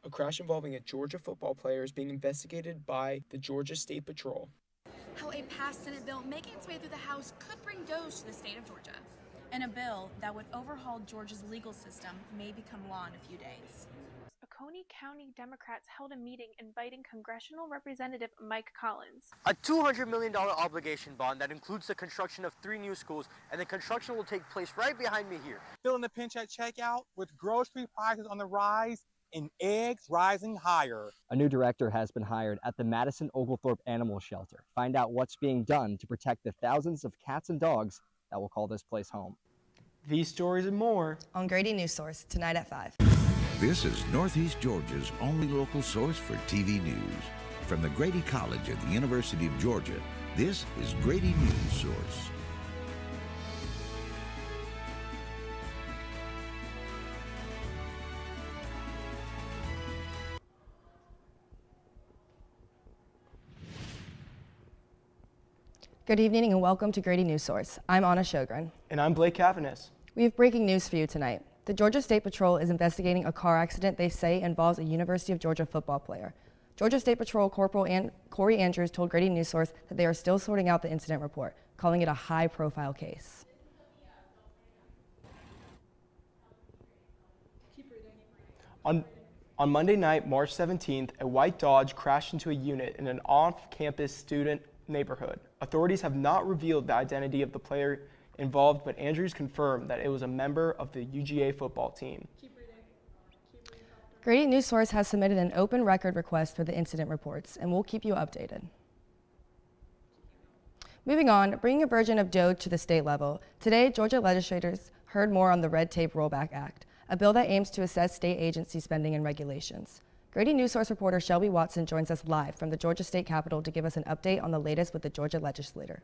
A crash involving a Georgia football player is being investigated by the Georgia State Patrol. How a passed Senate bill making its way through the House could bring Doge to the state of Georgia. And a bill that would overhaul Georgia's legal system may become law in a few days. Oconee County Democrats held a meeting inviting Congressional Representative Mike Collins. A $200 million obligation bond that includes the construction of 3 new schools, and the construction will take place right behind me here. Feeling the pinch at checkout with grocery prices on the rise and eggs rising higher. A new director has been hired at the Madison Oglethorpe Animal Shelter. Find out what's being done to protect the thousands of cats and dogs that will call this place home. These stories and more on Grady Newsource tonight at 5. This is Northeast Georgia's only local source for TV news. From the Grady College at the University of Georgia, this is Grady Newsource. Good evening and welcome to Grady Newsource. I'm Anna Shogren. And I'm Blake Cavanis. We have breaking news for you tonight. The Georgia State Patrol is investigating a car accident they say involves a University of Georgia football player. Georgia State Patrol Corporal Corey Andrews told Grady Newsource that they are still sorting out the incident report, calling it a high-profile case. On Monday night, March 17th, a white Dodge crashed into a unit in an off-campus student neighborhood. Authorities have not revealed the identity of the player involved, but Andrews confirmed that it was a member of the UGA football team. Grady Newsource has submitted an open record request for the incident reports, and we'll keep you updated. Moving on, bringing a version of Doge to the state level, today Georgia legislators heard more on the Red Tape Rollback Act, a bill that aims to assess state agency spending and regulations. Grady Newsource reporter Shelby Watson joins us live from the Georgia State Capitol to give us an update on the latest with the Georgia legislator.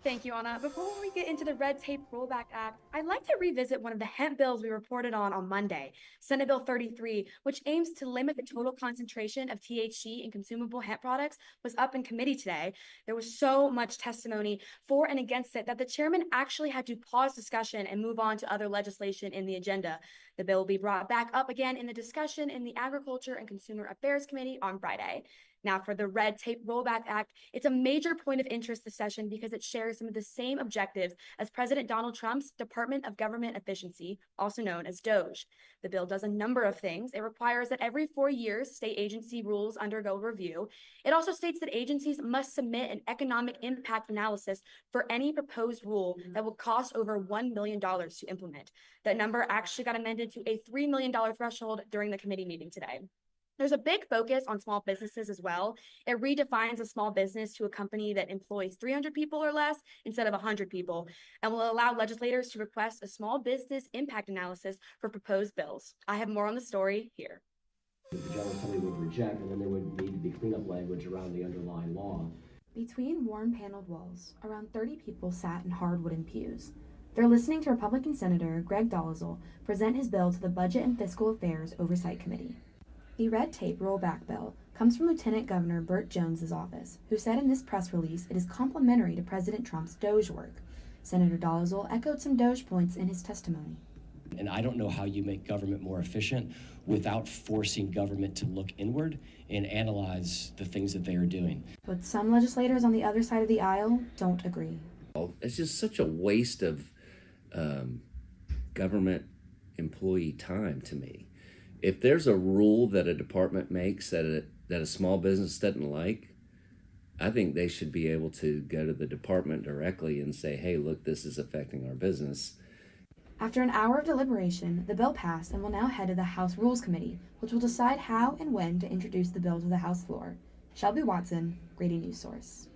Thank you, Anna. Before we get into the Red Tape Rollback Act, I'd like to revisit one of the hemp bills we reported on Monday, Senate Bill 33, which aims to limit the total concentration of THC in consumable hemp products, was up in committee today. There was so much testimony for and against it that the chairman actually had to pause discussion and move on to other legislation in the agenda. The bill will be brought back up again in the discussion in the Agriculture and Consumer Affairs Committee on Friday. Now, for the Red Tape Rollback Act, it's a major point of interest this session because it shares some of the same objectives as President Donald Trump's Department of Government Efficiency, also known as DOGE. The bill does a number of things. It requires that every 4 years, state agency rules undergo review. It also states that agencies must submit an economic impact analysis for any proposed rule that will cost over $1 million to implement. That number actually got amended to a $3 million threshold during the committee meeting today. There's a big focus on small businesses as well. It redefines a small business to a company that employs 300 people or less instead of 100 people, and will allow legislators to request a small business impact analysis for proposed bills. I have more on the story here. The General Assembly would reject, and then there would need to be cleanup language around the underlying law. Between worn paneled walls, around 30 people sat in hard wooden pews. They're listening to Republican Senator Greg Dolezal present his bill to the Budget and Fiscal Affairs Oversight Committee. The Red Tape Rollback Bill comes from Lieutenant Governor Burt Jones's office, who said in this press release it is complementary to President Trump's DOGE work. Senator Dolezal echoed some DOGE points in his testimony. And I don't know how you make government more efficient without forcing government to look inward and analyze the things that they are doing. But some legislators on the other side of the aisle don't agree. It's just such a waste of government employee time to me. If there's a rule that a department makes that a small business doesn't like, I think they should be able to go to the department directly and say, hey, look, this is affecting our business. After an hour of deliberation, the bill passed and will now head to the House Rules Committee, which will decide how and when to introduce the bill to the House floor. Shelby Watson, Grady Newsource.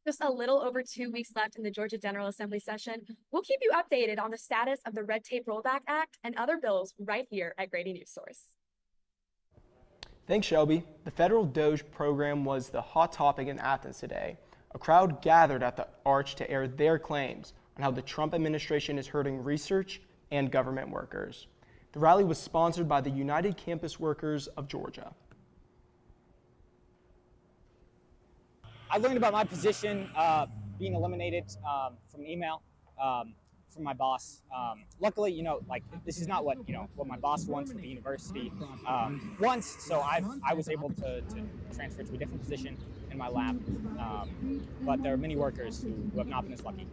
Just a little over 2 weeks left in the Georgia General Assembly session. We'll keep you updated on the status of the Red Tape Rollback Act and other bills right here at Grady Newsource. Thanks, Shelby. The federal Doge program was the hot topic in Athens today. A crowd gathered at the Arch to air their claims on how the Trump administration is hurting research and government workers. The rally was sponsored by the United Campus Workers of Georgia. I learned about my position being eliminated from email from my boss. Luckily, you know, like this is not what my boss wants, what the university wants. So I was able to transfer to a different position in my lab. But there are many workers who have not been as lucky.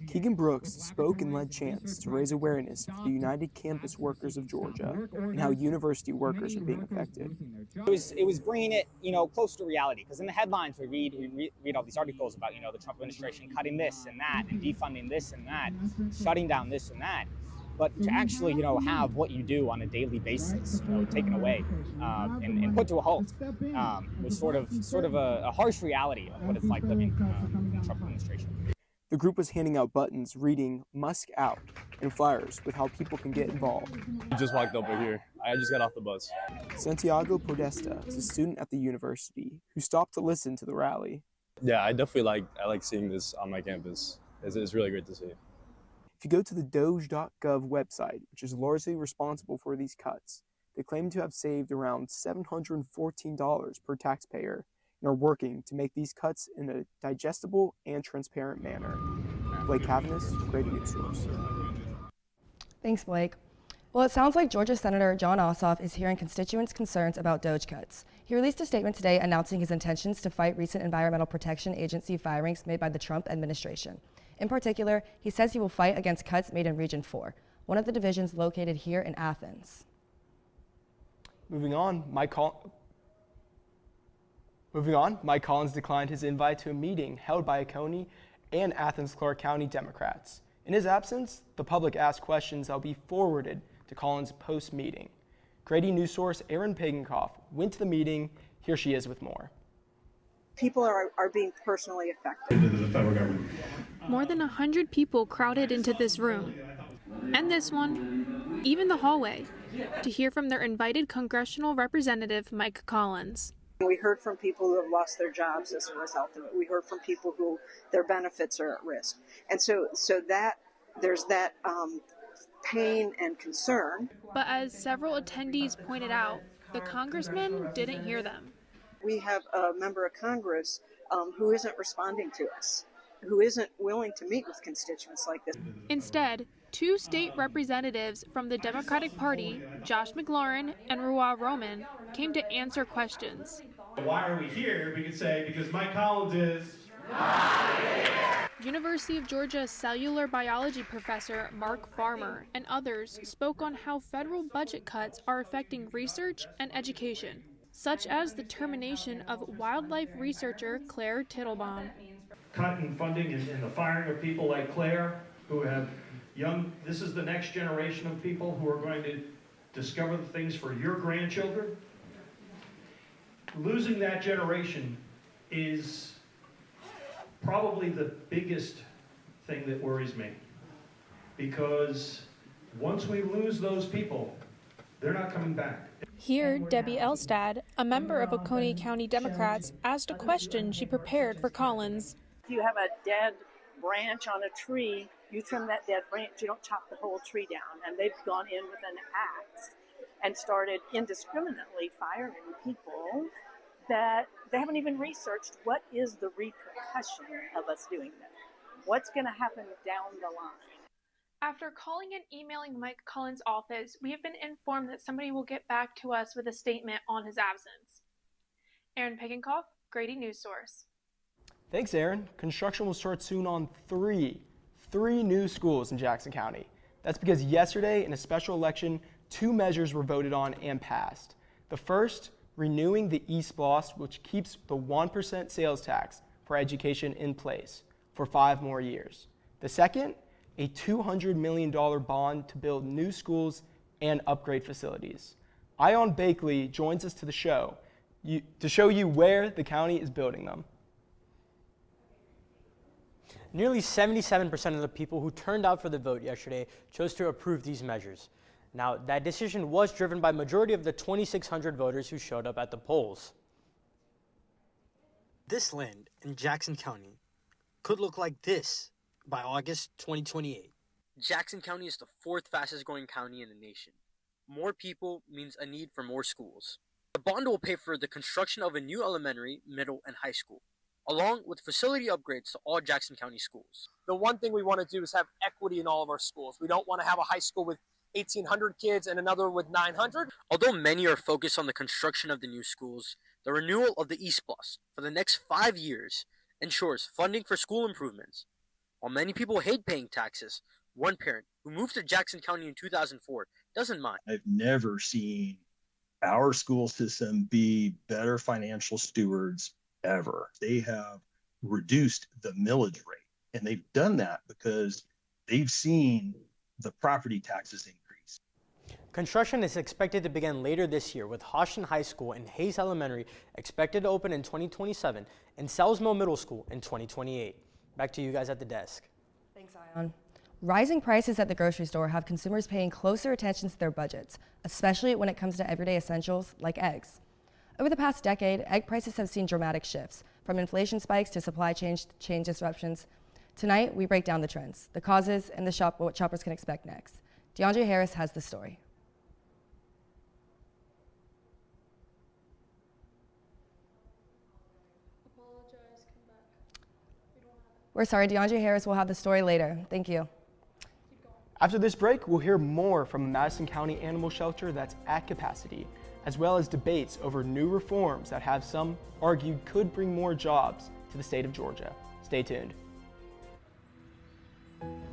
Keegan Brooks spoke and led chants to raise awareness for the United Campus Workers of Georgia and how university workers are being affected. It was bringing it, close to reality. Because in the headlines we read all these articles about, the Trump administration cutting this and that and defunding this and that, shutting down this and that. But to actually, have what you do on a daily basis, taken away and put to a halt was sort of a harsh reality of what it's like living in the Trump administration. The group was handing out buttons reading "Musk out" and flyers with how people can get involved. I just walked over here. I just got off the bus. Santiago Podesta is a student at the university who stopped to listen to the rally. Yeah, I like seeing this on my campus. It's really great to see. If you go to the Doge.gov website, which is largely responsible for these cuts, they claim to have saved around $714 per taxpayer and are working to make these cuts in a digestible and transparent manner. Blake Cavanis, Grady Newsource. Thanks, Blake. Well, it sounds like Georgia Senator Jon Ossoff is hearing constituents' concerns about Doge cuts. He released a statement today announcing his intentions to fight recent Environmental Protection Agency firings made by the Trump administration. In particular, he says he will fight against cuts made in Region 4, one of the divisions located here in Athens. Moving on, Mike Collins declined his invite to a meeting held by Oconee and Athens-Clarke County Democrats. In his absence, the public asked questions that will be forwarded to Collins post-meeting. Grady Newsource Erin Pagankoff went to the meeting. Here she is with more. People are being personally affected. More than 100 people crowded into this room, and this one, even the hallway, to hear from their invited congressional representative, Mike Collins. We heard from people who have lost their jobs as a result of it. We heard from people who their benefits are at risk. And so that there's that pain and concern. But as several attendees pointed out, the congressman didn't hear them. We have a member of Congress who isn't responding to us, who isn't willing to meet with constituents like this. Instead, two state representatives from the Democratic Party, Josh McLaurin and Ruah Roman, came to answer questions. Why are we here? We could say because Mike Collins is University of Georgia cellular biology professor Mark Farmer and others spoke on how federal budget cuts are affecting research and education, such as the termination of wildlife researcher Claire Tittelbaum. Cut in funding and the firing of people like Claire, who have this is the next generation of people who are going to discover the things for your grandchildren. Losing that generation is probably the biggest thing that worries me, because once we lose those people, they're not coming back. Here, Debbie Elstad, a member of Oconee County Democrats, asked a question she prepared for Collins. If you have a dead branch on a tree, you trim that dead branch, you don't chop the whole tree down. And they've gone in with an axe and started indiscriminately firing people that they haven't even researched what is the repercussion of us doing that. What's going to happen down the line? After calling and emailing Mike Collins' office, we have been informed that somebody will get back to us with a statement on his absence. Erin Pagankoff, Grady Newsource. Thanks, Erin. Construction will start soon on three new schools in Jackson County. That's because yesterday, in a special election, two measures were voted on and passed. The first, renewing the eSPLOST, which keeps the 1% sales tax for education in place for 5 more years. The second, a $200 million bond to build new schools and upgrade facilities. Ion Bakley joins us to the show to show you where the county is building them. Nearly 77% of the people who turned out for the vote yesterday chose to approve these measures. Now, that decision was driven by majority of the 2,600 voters who showed up at the polls. This land in Jackson County could look like this by August 2028. Jackson County is the 4th fastest growing county in the nation. More people means a need for more schools. The bond will pay for the construction of a new elementary, middle, and high school, along with facility upgrades to all Jackson County schools. The one thing we want to do is have equity in all of our schools. We don't want to have a high school with 1,800 kids and another with 900. Although many are focused on the construction of the new schools, the renewal of the eSPLOST for the next 5 years ensures funding for school improvements. While many people hate paying taxes, one parent who moved to Jackson County in 2004 doesn't mind. I've never seen our school system be better financial stewards ever. They have reduced the millage rate, and they've done that because they've seen the property taxes increase. Construction is expected to begin later this year, with Hodgson High School and Hayes Elementary expected to open in 2027 and Sells Mill Middle School in 2028. Back to you guys at the desk. Thanks, Ion. Rising prices at the grocery store have consumers paying closer attention to their budgets, especially when it comes to everyday essentials like eggs. Over the past decade, egg prices have seen dramatic shifts, from inflation spikes to supply chain disruptions. Tonight, we break down the trends, the causes, and what shoppers can expect next. DeAndre Harris has the story. We're sorry, DeAndre Harris will have the story later. Thank you. After this break, we'll hear more from a Madison County animal shelter that's at capacity, as well as debates over new reforms that have some argued could bring more jobs to the state of Georgia. Stay tuned.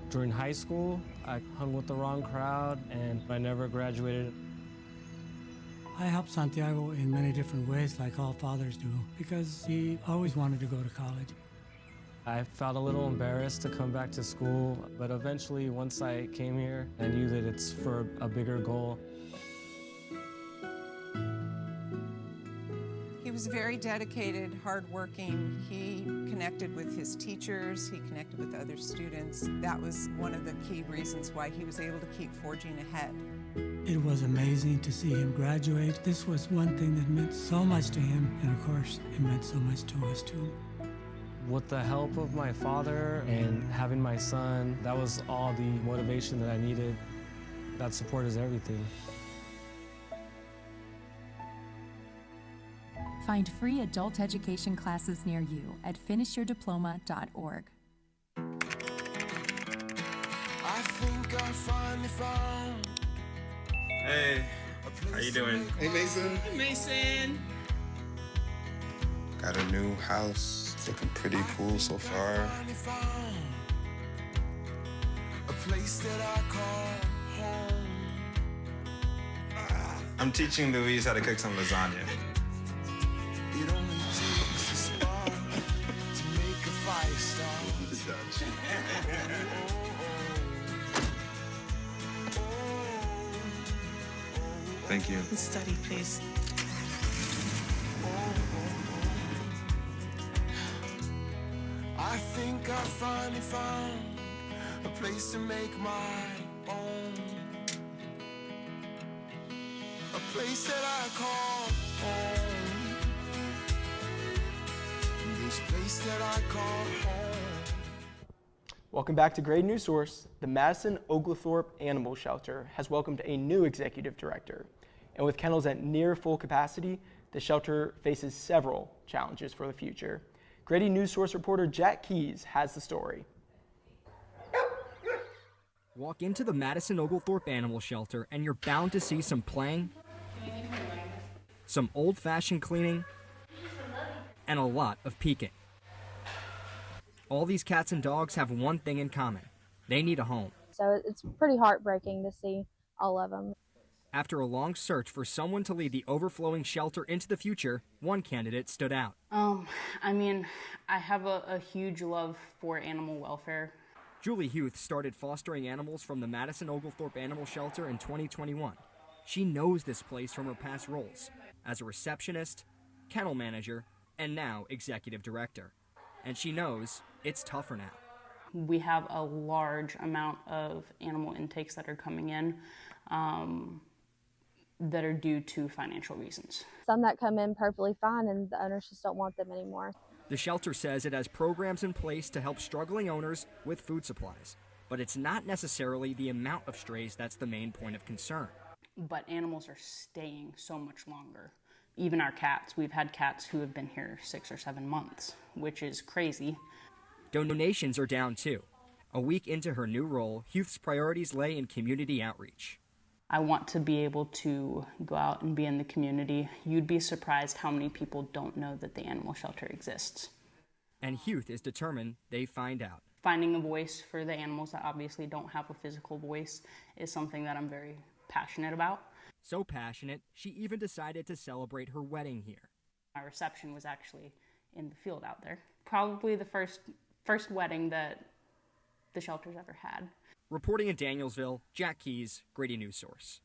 During high school, I hung with the wrong crowd and I never graduated. I helped Santiago in many different ways, like all fathers do, because he always wanted to go to college. I felt a little embarrassed to come back to school, but eventually, once I came here, I knew that it's for a bigger goal. He was very dedicated, hardworking. He connected with his teachers. He connected with other students. That was one of the key reasons why he was able to keep forging ahead. It was amazing to see him graduate. This was one thing that meant so much to him, and of course, it meant so much to us too. With the help of my father and having my son, that was all the motivation that I needed. That support is everything. Find free adult education classes near you at finishyourdiploma.org. I think I finally found. Hey, how you doing? Hey, Mason. Hey, Mason. Got a new house. It's looking pretty cool so far. A place that I call home. I'm teaching Louise how to cook some lasagna. It only takes a spark to make a fire start. Thank you. Study, please. I think I finally found a place to make my own. A place that I call home. This place that I call home. Welcome back to Grady Newsource. The Madison Oglethorpe Animal Shelter has welcomed a new executive director. And with kennels at near full capacity, the shelter faces several challenges for the future. Grady Newsource reporter Jack Keys has the story. Walk into the Madison Oglethorpe Animal Shelter and you're bound to see some playing, some old-fashioned cleaning, and a lot of peeking. All these cats and dogs have one thing in common. They need a home. So it's pretty heartbreaking to see all of them. After a long search for someone to lead the overflowing shelter into the future, one candidate stood out. I have a huge love for animal welfare. Julie Huth started fostering animals from the Madison Oglethorpe Animal Shelter in 2021. She knows this place from her past roles as a receptionist, kennel manager, and now executive director. And she knows it's tougher now. We have a large amount of animal intakes that are coming in that are due to financial reasons. Some that come in perfectly fine and the owners just don't want them anymore. The shelter says it has programs in place to help struggling owners with food supplies, but it's not necessarily the amount of strays that's the main point of concern. But animals are staying so much longer. Even our cats, we've had cats who have been here 6 or 7 months, which is crazy. Donations are down too. A week into her new role, Huth's priorities lay in community outreach. I want to be able to go out and be in the community. You'd be surprised how many people don't know that the animal shelter exists. And Huth is determined they find out. Finding a voice for the animals that obviously don't have a physical voice is something that I'm very passionate about. So passionate, she even decided to celebrate her wedding here. My reception was actually in the field out there. Probably the first wedding that the shelter's ever had. Reporting in Danielsville, Jack Keys, Grady Newsource.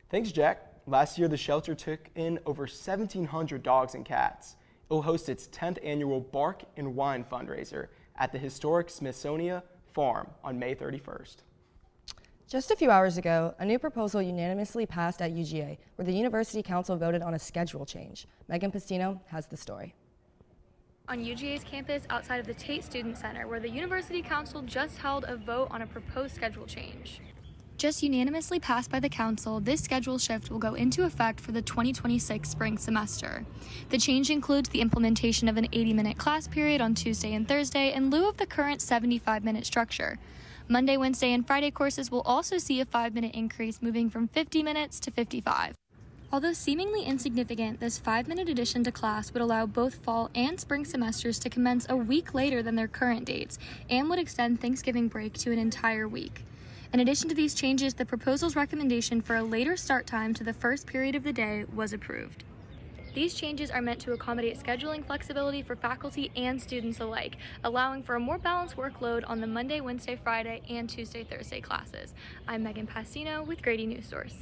Thanks, Jack. Last year, the shelter took in over 1,700 dogs and cats. It will host its 10th annual Bark and Wine fundraiser at the historic Smithsonian Farm on May 31st. Just a few hours ago, a new proposal unanimously passed at UGA, where the University Council voted on a schedule change. Megan Pastino has the story. On UGA's campus outside of the Tate Student Center, where the University Council just held a vote on a proposed schedule change. Just unanimously passed by the council, this schedule shift will go into effect for the 2026 spring semester. The change includes the implementation of an 80-minute class period on Tuesday and Thursday in lieu of the current 75-minute structure. Monday, Wednesday, and Friday courses will also see a 5-minute increase, moving from 50 minutes to 55. Although seemingly insignificant, this 5-minute addition to class would allow both fall and spring semesters to commence a week later than their current dates, and would extend Thanksgiving break to an entire week. In addition to these changes, the proposal's recommendation for a later start time to the first period of the day was approved. These changes are meant to accommodate scheduling flexibility for faculty and students alike, allowing for a more balanced workload on the Monday, Wednesday, Friday, and Tuesday, Thursday classes. I'm Megan Pastino with Grady Newsource.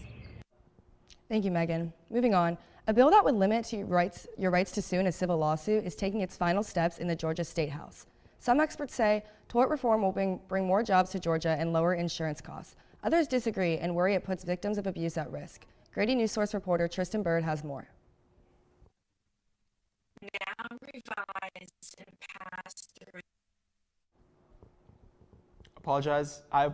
Thank you, Megan. Moving on, a bill that would limit your rights to sue in a civil lawsuit is taking its final steps in the Georgia State House. Some experts say tort reform will bring more jobs to Georgia and lower insurance costs. Others disagree and worry it puts victims of abuse at risk. Grady Newsource reporter Tristan Bird has more. Now revised and passed through. I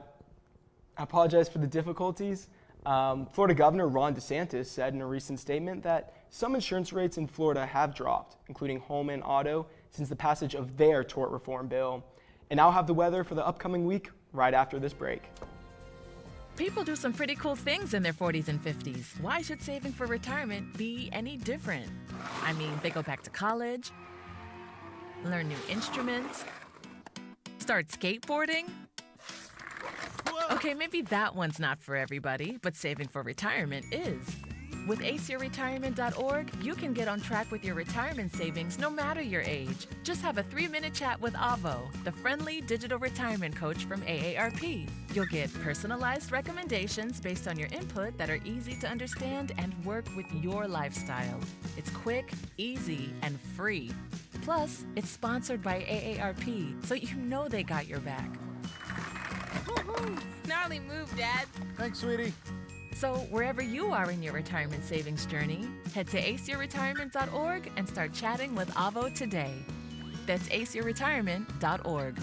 apologize for the difficulties. Florida Governor Ron DeSantis said in a recent statement that some insurance rates in Florida have dropped, including home and auto, since the passage of their tort reform bill. And I'll have the weather for the upcoming week right after this break. People do some pretty cool things in their 40s and 50s. Why should saving for retirement be any different? I mean, they go back to college, learn new instruments, start skateboarding. Okay, maybe that one's not for everybody, but saving for retirement is. With aceyourretirement.org, you can get on track with your retirement savings no matter your age. Just have a 3-minute chat with Avo, the friendly digital retirement coach from AARP. You'll get personalized recommendations based on your input that are easy to understand and work with your lifestyle. It's quick, easy, and free. Plus, it's sponsored by AARP, so you know they got your back. Gnarly move, Dad. Thanks, sweetie. So wherever you are in your retirement savings journey, head to aceyourretirement.org and start chatting with Avo today. That's aceyourretirement.org.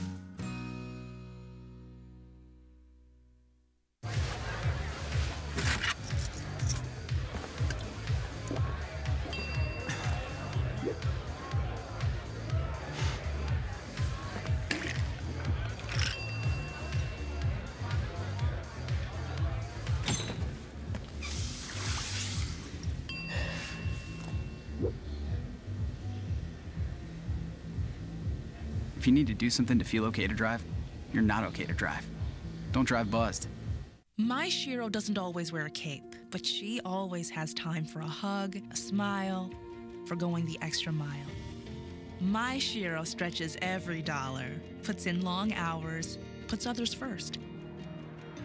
If you need to do something to feel okay to drive, you're not okay to drive. Don't drive buzzed. My Shiro doesn't always wear a cape, but she always has time for a hug, a smile, for going the extra mile. My Shiro stretches every dollar, puts in long hours, puts others first.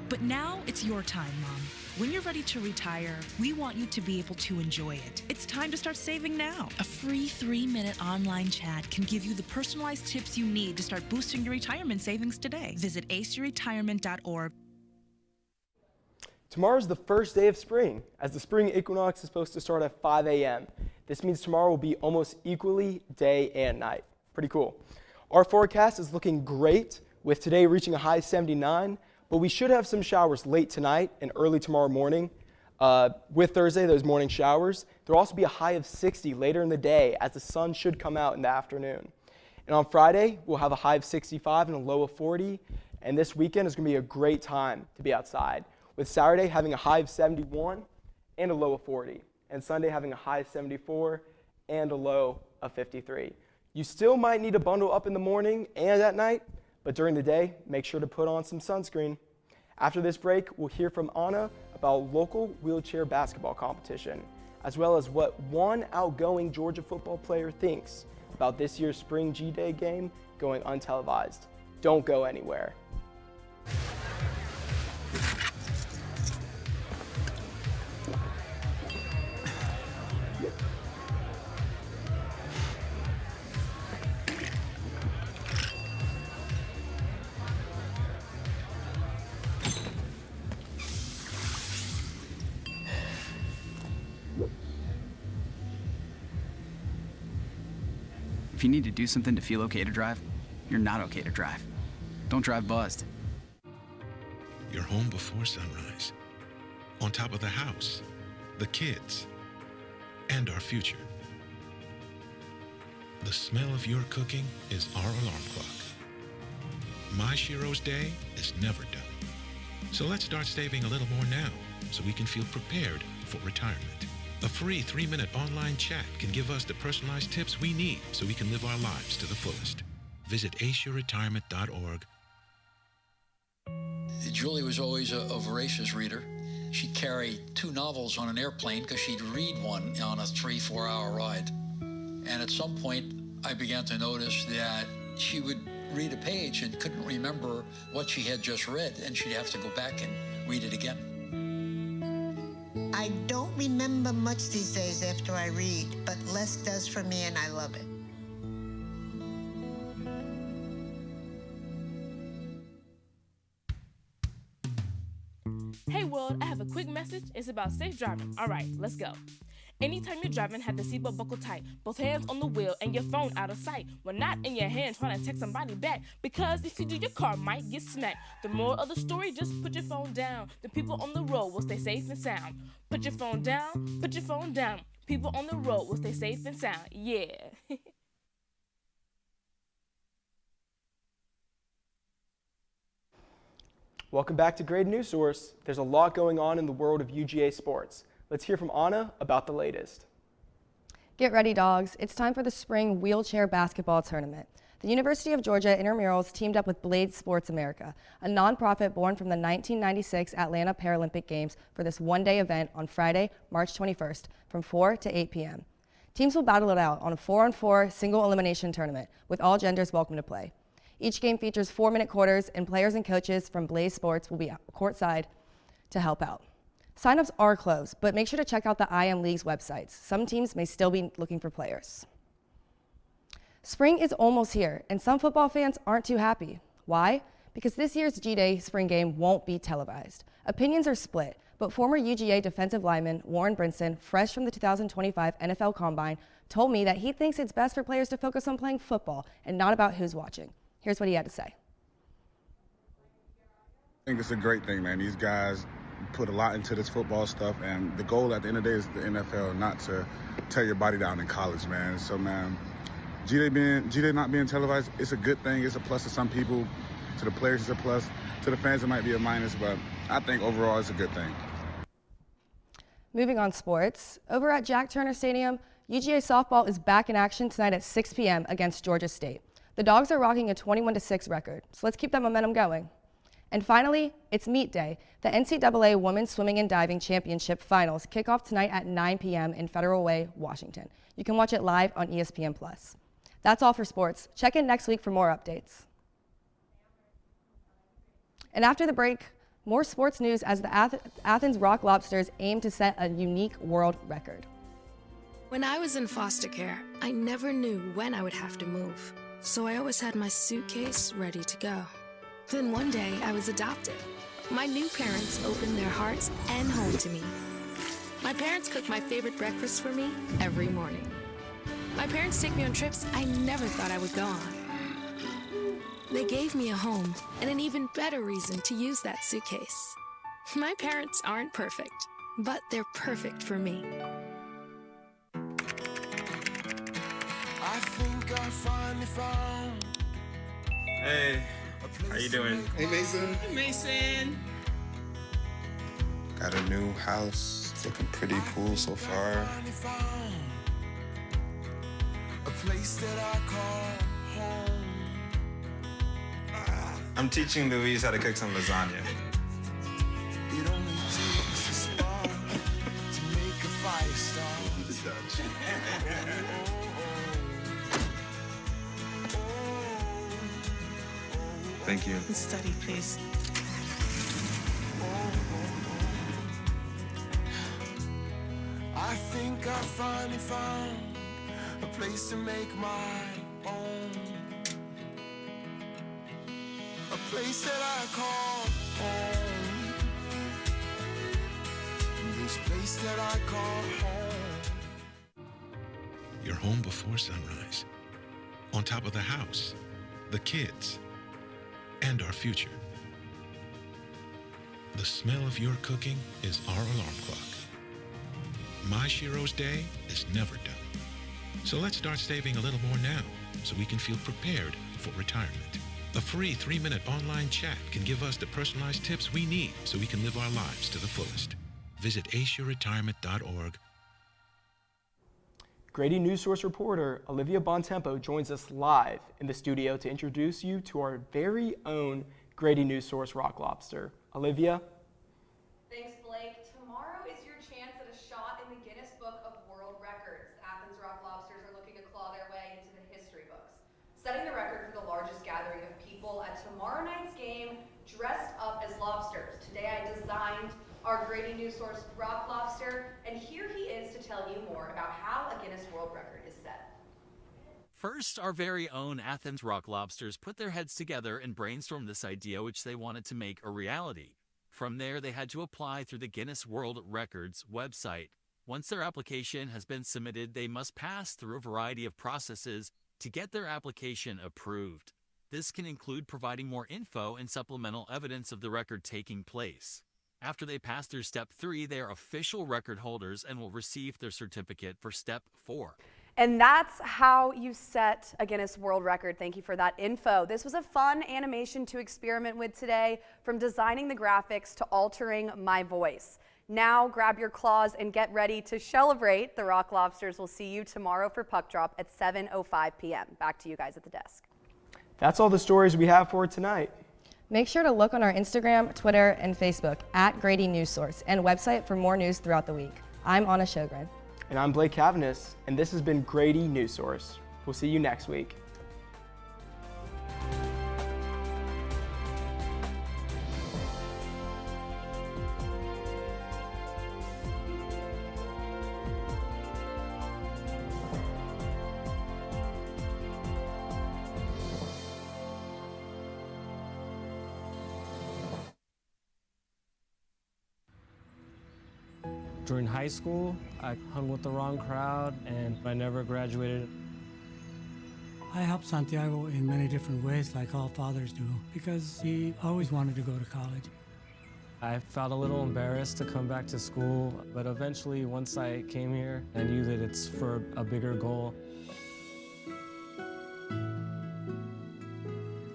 But now it's your time, Mom. When you're ready to retire, we want you to be able to enjoy it. It's time to start saving now. A free 3-minute online chat can give you the personalized tips you need to start boosting your retirement savings today. Visit aceyourretirement.org. Tomorrow's the first day of spring, as the spring equinox is supposed to start at 5 a.m. This means tomorrow will be almost equally day and night. Pretty cool. Our forecast is looking great, with today reaching a high 79, but we should have some showers late tonight and early tomorrow morning. With Thursday, those morning showers. There will also be a high of 60 later in the day, as the sun should come out in the afternoon. And on Friday, we'll have a high of 65 and a low of 40, and this weekend is going to be a great time to be outside, with Saturday having a high of 71 and a low of 40, and Sunday having a high of 74 and a low of 53. You still might need to bundle up in the morning and at night, but during the day, make sure to put on some sunscreen. After this break, we'll hear from Anna about local wheelchair basketball competition, as well as what one outgoing Georgia football player thinks about this year's Spring G-Day game going untelevised. Don't go anywhere. If you need to do something to feel okay to drive, you're not okay to drive. Don't drive buzzed. You're home before sunrise, on top of the house, the kids, and our future. The smell of your cooking is our alarm clock. My Shiro's day is never done. So let's start saving a little more now so we can feel prepared for retirement. A free 3-minute online chat can give us the personalized tips we need so we can live our lives to the fullest. Visit aceyourretirement.org. Julie was always a voracious reader. She'd carry 2 novels on an airplane because she'd read one on a 3-4 hour ride. And at some point, I began to notice that she would read a page and couldn't remember what she had just read, and she'd have to go back and read it again. I don't remember much these days after I read, but less does for me, and I love it. Hey world, I have a quick message. It's about safe driving. All right, let's go. Anytime you're driving, have the seatbelt buckled tight. Both hands on the wheel and your phone out of sight. When not in your hand trying to text somebody back. Because if you do, your car might get smacked. The moral of the story, just put your phone down. The people on the road will stay safe and sound. Put your phone down, put your phone down. People on the road will stay safe and sound. Yeah. Welcome back to Grady Newsource. There's a lot going on in the world of UGA sports. Let's hear from Anna about the latest. Get ready, dogs. It's time for the spring wheelchair basketball tournament. The University of Georgia Intramurals teamed up with Blade Sports America, a nonprofit born from the 1996 Atlanta Paralympic Games, for this one-day event on Friday, March 21st from 4 to 8 p.m. Teams will battle it out on a 4-on-4 single elimination tournament with all genders welcome to play. Each game features 4-minute quarters, and players and coaches from Blaze Sports will be courtside to help out. Signups are closed, but make sure to check out the IM League's websites. Some teams may still be looking for players. Spring is almost here, and some football fans aren't too happy. Why? Because this year's G-Day spring game won't be televised. Opinions are split, but former UGA defensive lineman Warren Brinson, fresh from the 2025 NFL Combine, told me that he thinks it's best for players to focus on playing football and not about who's watching. Here's what he had to say. I think it's a great thing, man. These guys put a lot into this football stuff, and the goal at the end of the day is the NFL, not to tear your body down in college, man. So, man, G-Day not being televised, it's a good thing. It's a plus to some people. To the players, it's a plus. To the fans, it might be a minus, but I think overall it's a good thing. Moving on sports, over at Jack Turner Stadium, UGA softball is back in action tonight at 6 p.m. against Georgia State. The Dogs are rocking a 21-6 record, so let's keep that momentum going. And finally, it's meet day. The NCAA Women's Swimming and Diving Championship Finals kick off tonight at 9 p.m. in Federal Way, Washington. You can watch it live on ESPN+. That's all for sports. Check in next week for more updates. And after the break, more sports news as the Athens Rock Lobsters aim to set a unique world record. When I was in foster care, I never knew when I would have to move, so I always had my suitcase ready to go. Then one day, I was adopted. My new parents opened their hearts and home to me. My parents cook my favorite breakfast for me every morning. My parents take me on trips I never thought I would go on. They gave me a home and an even better reason to use that suitcase. My parents aren't perfect, but they're perfect for me. I think I finally found. Hey, how you doing? Hey, Mason. Hey, Mason. Got a new house. It's looking pretty cool so far. A place that I call home. I'm teaching Louise how to cook some lasagna. It only takes a spark to make a fire start. Thank you. Study, please. I think I finally found a place to make my own. A place that I call home. This place that I call home. Your home before sunrise. On top of the house, the kids, and our future. The smell of your cooking is our alarm clock. My Shiro's day is never done. So let's start saving a little more now so we can feel prepared for retirement. A free 3-minute online chat can give us the personalized tips we need so we can live our lives to the fullest. Visit aceyourretirement.org. Grady Newsource reporter Olivia Bontempo joins us live in the studio to introduce you to our very own Grady Newsource rock lobster. Olivia? Thanks, Blake. Tomorrow is your chance at a shot in the Guinness Book of World Records. The Athens Rock Lobsters are looking to claw their way into the history books, setting the record for the largest gathering of people at tomorrow night's game dressed up as lobsters. Today I designed our Grady Newsource rock lobster, and here he is to tell you more about how a Guinness World Record is set. First, our very own Athens Rock Lobsters put their heads together and brainstormed this idea which they wanted to make a reality. From there, they had to apply through the Guinness World Records website. Once their application has been submitted, they must pass through a variety of processes to get their application approved. This can include providing more info and supplemental evidence of the record taking place. After they pass through Step 3, they are official record holders and will receive their certificate for Step 4. And that's how you set a Guinness World Record. Thank you for that info. This was a fun animation to experiment with today, from designing the graphics to altering my voice. Now grab your claws and get ready to celebrate. The Rock Lobsters will see you tomorrow for Puck Drop at 7:05 p.m. Back to you guys at the desk. That's all the stories we have for tonight. Make sure to look on our Instagram, Twitter, and Facebook at Grady Newsource and website for more news throughout the week. I'm Anna Shogren. And I'm Blake Cavanis, and this has been Grady Newsource. We'll see you next week. During high school, I hung with the wrong crowd and I never graduated. I helped Santiago in many different ways, like all fathers do, because he always wanted to go to college. I felt a little embarrassed to come back to school, but eventually, once I came here, I knew that it's for a bigger goal.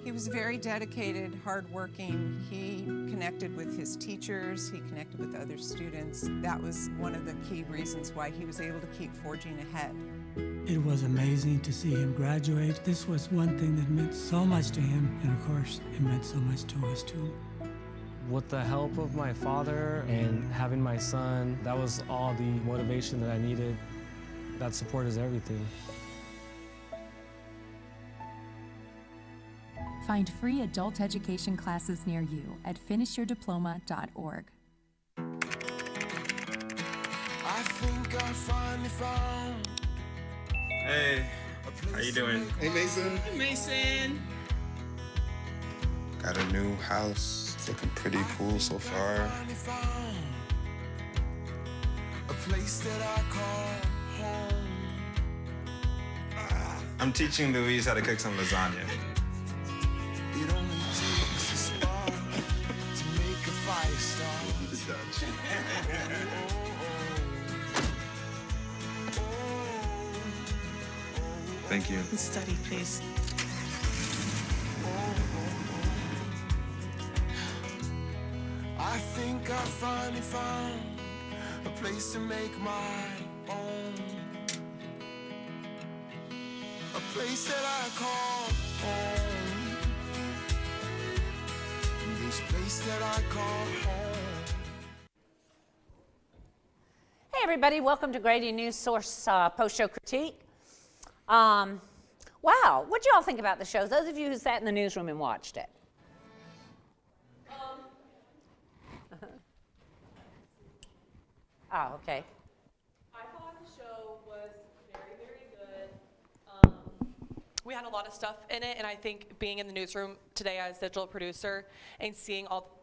He was very dedicated, hardworking. He connected with his teachers. He connected with other students. That was one of the key reasons why he was able to keep forging ahead. It was amazing to see him graduate. This was one thing that meant so much to him, and of course, it meant so much to us too. With the help of my father and having my son, that was all the motivation that I needed. That support is everything. Find free adult education classes near you at finishyourdiploma.org. I think I finally found. Hey, how you doing? Hey, Mason. Hey, Mason. Got a new house. It's looking pretty cool so far. A place that I call home. I'm teaching Louise how to cook some lasagna. It only takes a spark to make a fire start. Thank you. Study, please. I think I finally found a place to make my own. A place that I call home. This place that I call home. Hey everybody, welcome to Grady Newsource post-show critique. Wow, what'd you all think about the show? Those of you who sat in the newsroom and watched it. Oh, okay. I thought the show was very, very good. We had a lot of stuff in it, and I think being in the newsroom today as digital producer and seeing all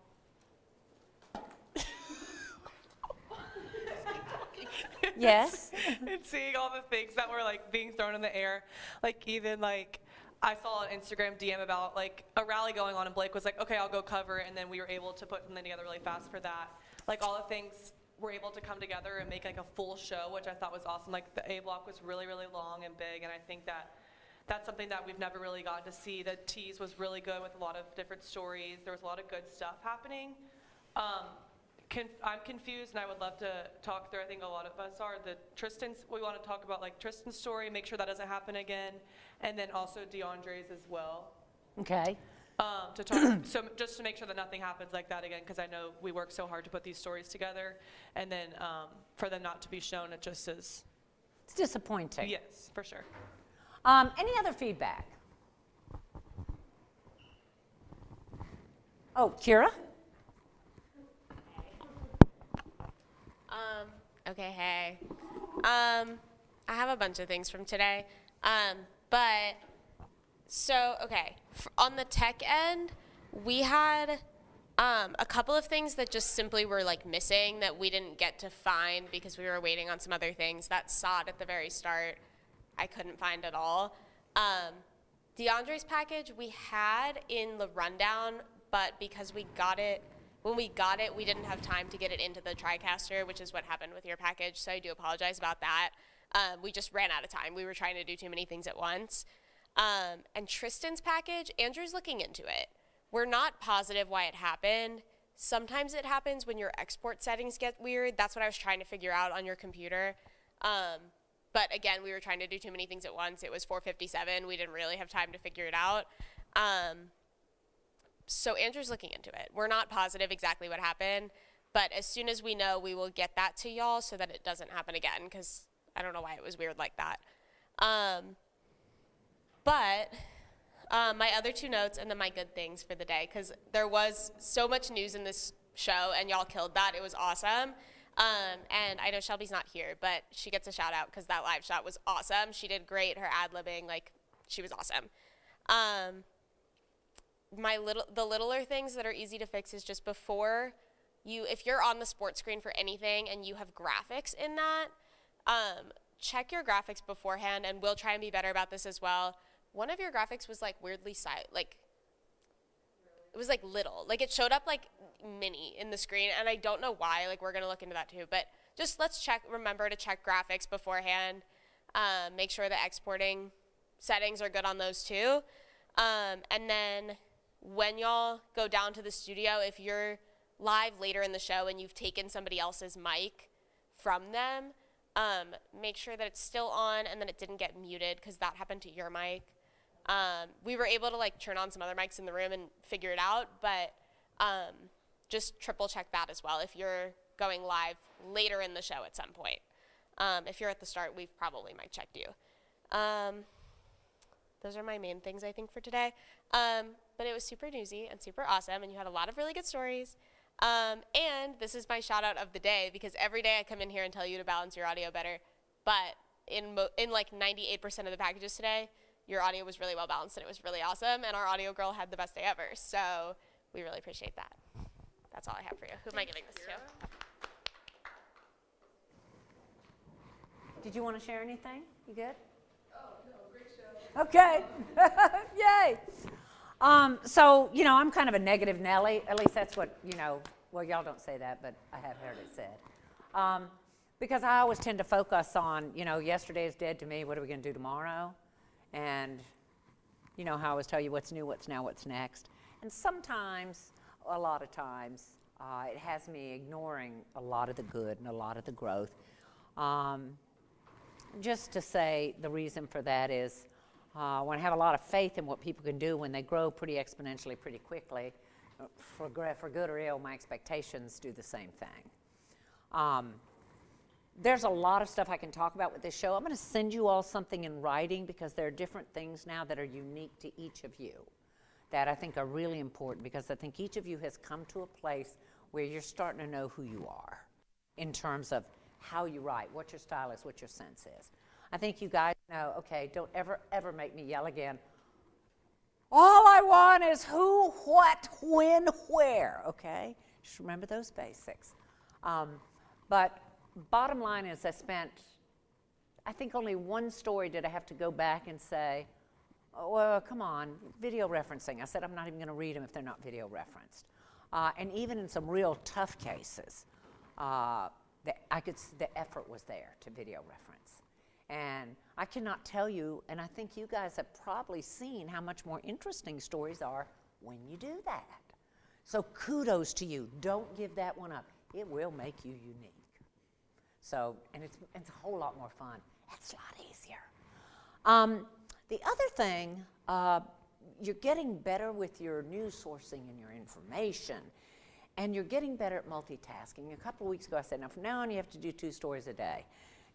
Yes. and seeing all the things that were like being thrown in the air, like even like I saw an Instagram DM about like a rally going on, and Blake was like, okay, I'll go cover it, and then we were able to put something together really fast for that. Like all the things were able to come together and make like a full show, which I thought was awesome. Like the A block was really, really long and big, and I think that that's something that we've never really gotten to see. The tease was really good with a lot of different stories. There was a lot of good stuff happening. I'm confused, and I would love to talk through. I think a lot of us are. We want to talk about like Tristan's story, make sure that doesn't happen again, and then also DeAndre's as well. Okay. To talk, so just to make sure that nothing happens like that again, because I know we work so hard to put these stories together, and then for them not to be shown, it just is. It's disappointing. Yes, for sure. Any other feedback? Oh, Kira? Okay, hey. I have a bunch of things from today. On the tech end, we had a couple of things that just simply were like missing that we didn't get to find because we were waiting on some other things. That SOT at the very start, I couldn't find at all. DeAndre's package we had in the rundown, but because we got it, when we got it, we didn't have time to get it into the TriCaster, which is what happened with your package, so I do apologize about that. We just ran out of time. We were trying to do too many things at once. And Tristan's package, Andrew's looking into it. We're not positive why it happened. Sometimes it happens when your export settings get weird. That's what I was trying to figure out on your computer. But again, we were trying to do too many things at once. It was 4:57. We didn't really have time to figure it out. So Andrew's looking into it. We're not positive exactly what happened, but as soon as we know, we will get that to y'all so that it doesn't happen again, because I don't know why it was weird like that. My other two notes and then my good things for the day, because there was so much news in this show and y'all killed that. It was awesome. And I know Shelby's not here, but she gets a shout out because that live shot was awesome. She did great. Her ad-libbing, like, she was awesome. The littler things that are easy to fix is just before if you're on the sports screen for anything and you have graphics in that, check your graphics beforehand, and we'll try and be better about this as well. One of your graphics was like weirdly it was like little, like it showed up like mini in the screen, and I don't know why. Like, we're gonna look into that too, but just remember to check graphics beforehand. Make sure the exporting settings are good on those too. And then when y'all go down to the studio, if you're live later in the show and you've taken somebody else's mic from them, make sure that it's still on and that it didn't get muted, because that happened to your mic. We were able to like turn on some other mics in the room and figure it out, but just triple check that as well if you're going live later in the show at some point. If you're at the start, we probably might check you. Those are my main things, I think, for today. But it was super newsy and super awesome, and you had a lot of really good stories. And this is my shout out of the day, because every day I come in here and tell you to balance your audio better. But in like 98% of the packages today, your audio was really well balanced, and it was really awesome. And our audio girl had the best day ever. So we really appreciate that. That's all I have for you. Who am I giving this to? Did you want to share anything? You good? Oh, no, great show. Okay. Yay. So, you know, I'm kind of a negative Nelly. At least that's what, you know, well, y'all don't say that, but I have heard it said. Because I always tend to focus on, you know, yesterday is dead to me. What are we going to do tomorrow? And, you know, how I always tell you what's new, what's now, what's next. And sometimes, a lot of times, it has me ignoring a lot of the good and a lot of the growth. Just to say the reason for that is when I have a lot of faith in what people can do when they grow pretty exponentially pretty quickly, for good or ill, my expectations do the same thing. There's a lot of stuff I can talk about with this show. I'm going to send you all something in writing because there are different things now that are unique to each of you that I think are really important, because I think each of you has come to a place where you're starting to know who you are in terms of how you write, what your style is, what your sense is. I think you guys know, okay, don't ever make me yell again. All I want is who, what, when, where, okay? Just remember those basics. But bottom line is I think only one story did I have to go back and say, oh, well, come on, video referencing. I said I'm not even going to read them if they're not video referenced. And even in some real tough cases, the effort was there to video reference. And I cannot tell you, and I think you guys have probably seen how much more interesting stories are when you do that. So kudos to you. Don't give that one up. It will make you unique. So, and it's a whole lot more fun. It's a lot easier. The other thing, you're getting better with your news sourcing and your information. And you're getting better at multitasking. A couple of weeks ago I said, now from now on you have to do 2 stories a day.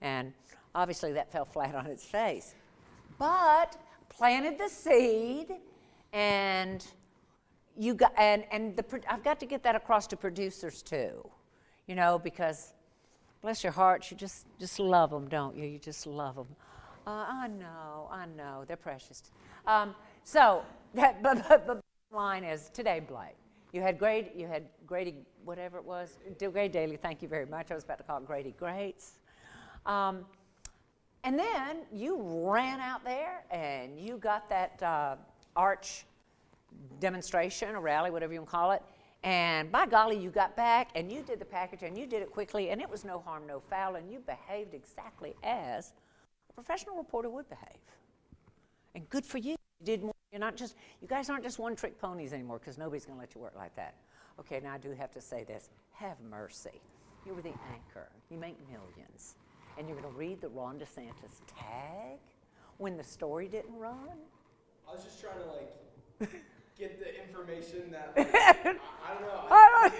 And obviously that fell flat on its face. But planted the seed, and you got, I've got to get that across to producers too. You know, because bless your hearts, you just love them, don't you? You just love them. I know, they're precious. So, but the line is today, Blake. You had Grady, whatever it was, Grady Daily, thank you very much. I was about to call it Grady Greats. And then you ran out there and you got that arch demonstration, or rally, whatever you want to call it. And by golly, you got back and you did the package and you did it quickly, and it was no harm, no foul, and you behaved exactly as a professional reporter would behave. And good for you. You did more. You guys aren't just one-trick ponies anymore, because nobody's going to let you work like that. Okay, now I do have to say this. Have mercy. You were the anchor. You make millions. And you're going to read the Ron DeSantis tag when the story didn't run? I was just trying to, like, get the information that, like, I don't know. I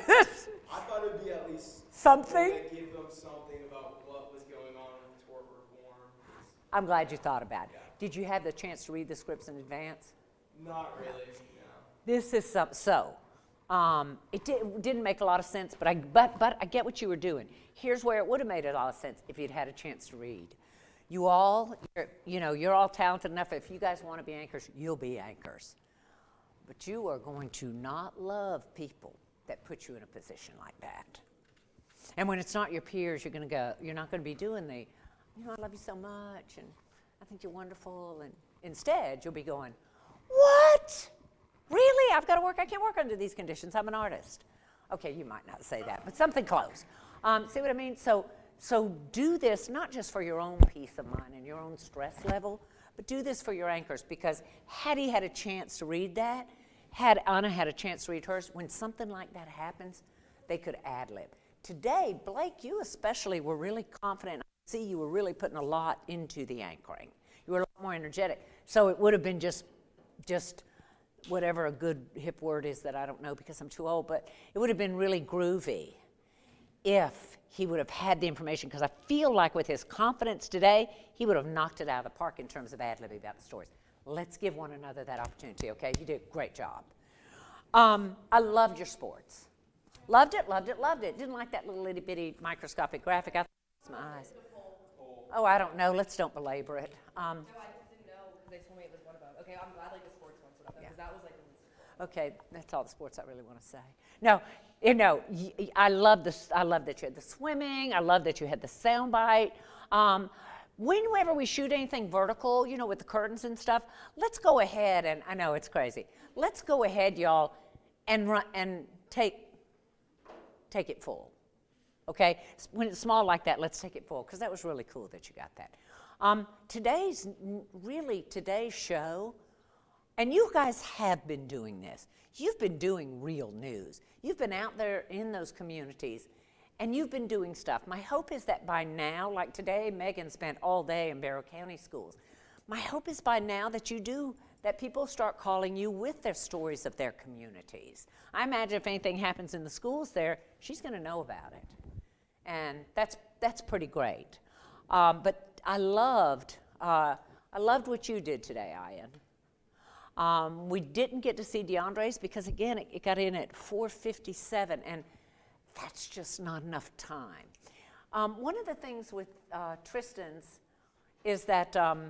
thought it would be at least something that give them something about what was going on in tort reform. I'm glad you thought about it. Did you have the chance to read the scripts in advance? Not really, no. This is it didn't make a lot of sense, but I get what you were doing. Here's where it would have made a lot of sense if you'd had a chance to read. You're all talented enough. If you guys want to be anchors, you'll be anchors. But you are going to not love people that put you in a position like that. And when it's not your peers, you're not going to be doing I love you so much, and I think you're wonderful. And instead, you'll be going, what? Really? I've got to work? I can't work under these conditions. I'm an artist. Okay, you might not say that, but something close. See what I mean? So do this not just for your own peace of mind and your own stress level, but do this for your anchors, because had he had a chance to read that, had Anna had a chance to read hers, when something like that happens, they could ad-lib. Today, Blake, you especially were really confident. I see you were really putting a lot into the anchoring. You were a lot more energetic. So it would have been just whatever a good hip word is that I don't know because I'm too old, but it would have been really groovy if he would have had the information, because I feel like with his confidence today, he would have knocked it out of the park in terms of ad-libbing about the stories. Let's give one another that opportunity, okay? You did a great job. I loved your sports. Loved it, loved it, loved it. Didn't like that little itty-bitty microscopic graphic. I thought it was my eyes. Oh, I don't know. Let's don't belabor it. No, I just didn't know because they told me it was one of them. Okay, I'm glad like the sports ones were up there because that was like the least important. Okay, that's all the sports I really want to say. No, you know, I love this. I love that you had the swimming. I love that you had the soundbite. Whenever we shoot anything vertical, you know, with the curtains and stuff, let's go ahead and I know it's crazy. Let's go ahead, y'all, and run and take it full. Okay, when it's small like that, let's take it full because that was really cool that you got that. Today's show, and you guys have been doing this. You've been doing real news. You've been out there in those communities, and you've been doing stuff. My hope is that by now, like today, Megan spent all day in Barrow County schools. My hope is by now that people start calling you with their stories of their communities. I imagine if anything happens in the schools there, she's going to know about it. And that's pretty great. But I loved what you did today, Ian. We didn't get to see DeAndre's because, again, it got in at 4:57, and that's just not enough time. One of the things with Tristan's is that I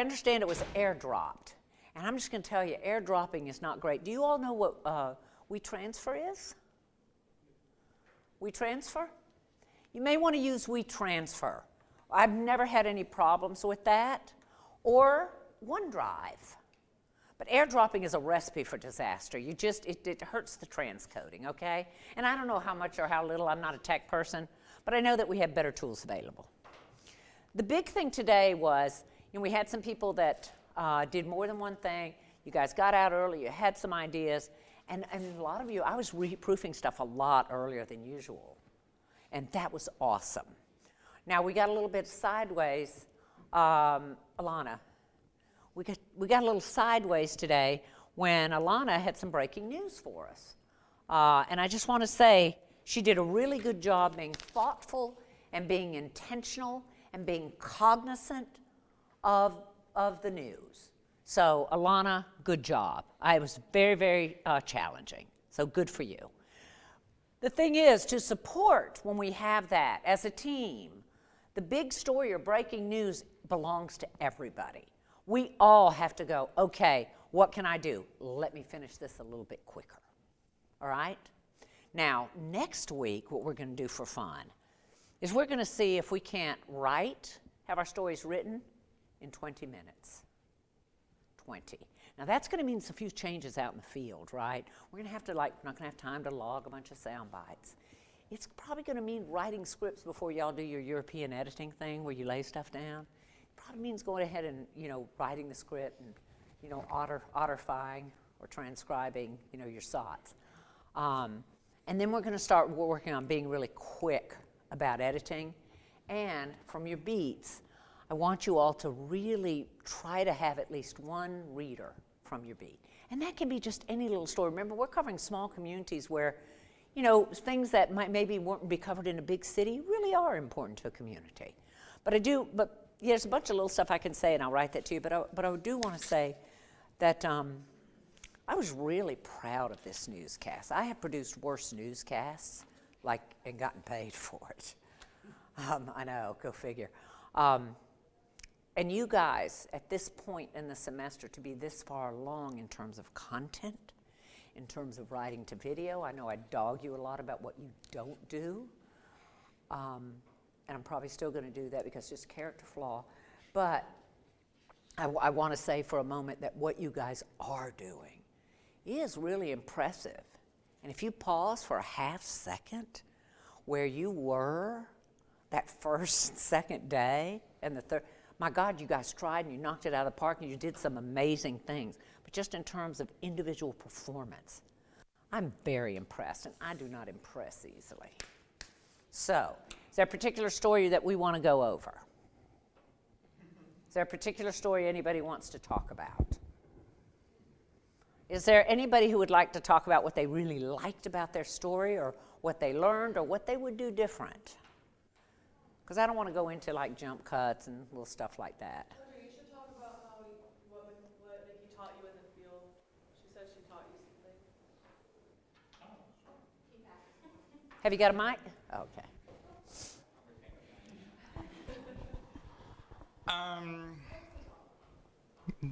understand it was airdropped. And I'm just going to tell you, airdropping is not great. Do you all know what WeTransfer is? WeTransfer? You may want to use WeTransfer. I've never had any problems with that. Or OneDrive. But airdropping is a recipe for disaster. It hurts the transcoding, okay? And I don't know how much or how little. I'm not a tech person. But I know that we have better tools available. The big thing today was, we had some people that did more than one thing. You guys got out early. You had some ideas. And a lot of you, I was reproofing stuff a lot earlier than usual. And that was awesome. Now, we got a little bit sideways. Alana, we got a little sideways today when Alana had some breaking news for us. And I just want to say she did a really good job being thoughtful and being intentional and being cognizant of the news. So, Alana, good job. It was very, very challenging. So good for you. The thing is, to support when we have that as a team, the big story or breaking news belongs to everybody. We all have to go, okay, what can I do? Let me finish this a little bit quicker. All right? Now, next week, what we're going to do for fun is we're going to see if we can't have our stories written in 20 minutes. 20. Now that's going to mean a few changes out in the field, right? We're going to have to not going to have time to log a bunch of sound bites. It's probably going to mean writing scripts before y'all do your European editing thing where you lay stuff down. It probably means going ahead and, writing the script and, autorifying or transcribing, your thoughts. And then we're going to start working on being really quick about editing. And from your beats, I want you all to really try to have at least one reader from your beat. And that can be just any little story. Remember, we're covering small communities where, things that maybe won't be covered in a big city really are important to a community. But there's a bunch of little stuff I can say, and I'll write that to you. But I do want to say that I was really proud of this newscast. I have produced worse newscasts, and gotten paid for it. I know, go figure. And you guys, at this point in the semester, to be this far along in terms of content, in terms of writing to video, I know I dog you a lot about what you don't do. And I'm probably still going to do that because it's just character flaw. But I want to say for a moment that what you guys are doing is really impressive. And if you pause for a half second where you were that first and second day and the third, my God, you guys tried and you knocked it out of the park and you did some amazing things. But just in terms of individual performance, I'm very impressed, and I do not impress easily. So, is there a particular story that we want to go over? Is there a particular story anybody wants to talk about? Is there anybody who would like to talk about what they really liked about their story, or what they learned, or what they would do different? Because I don't want to go into like jump cuts and little stuff like that. Okay, you should talk about how what Nikki taught you in the field. She said she taught you something. Have you got a mic? Okay.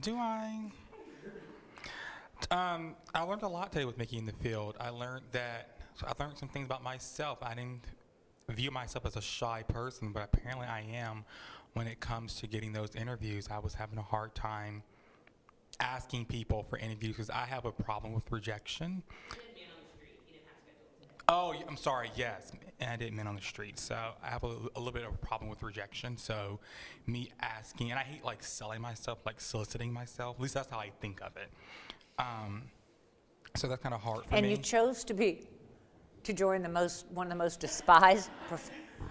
Do I? I learned a lot today with Mickey in the field. I learned some things about myself. I didn't view myself as a shy person, but apparently I am when it comes to getting those interviews. I was having a hard time asking people for interviews because I have a problem with rejection. Oh, I'm sorry, yes. And I didn't mean on the street. So I have a little bit of a problem with rejection. So me asking, and I hate like selling myself, like soliciting myself. At least that's how I think of it. So that's kind of hard for me. And you chose to join one of the most despised. I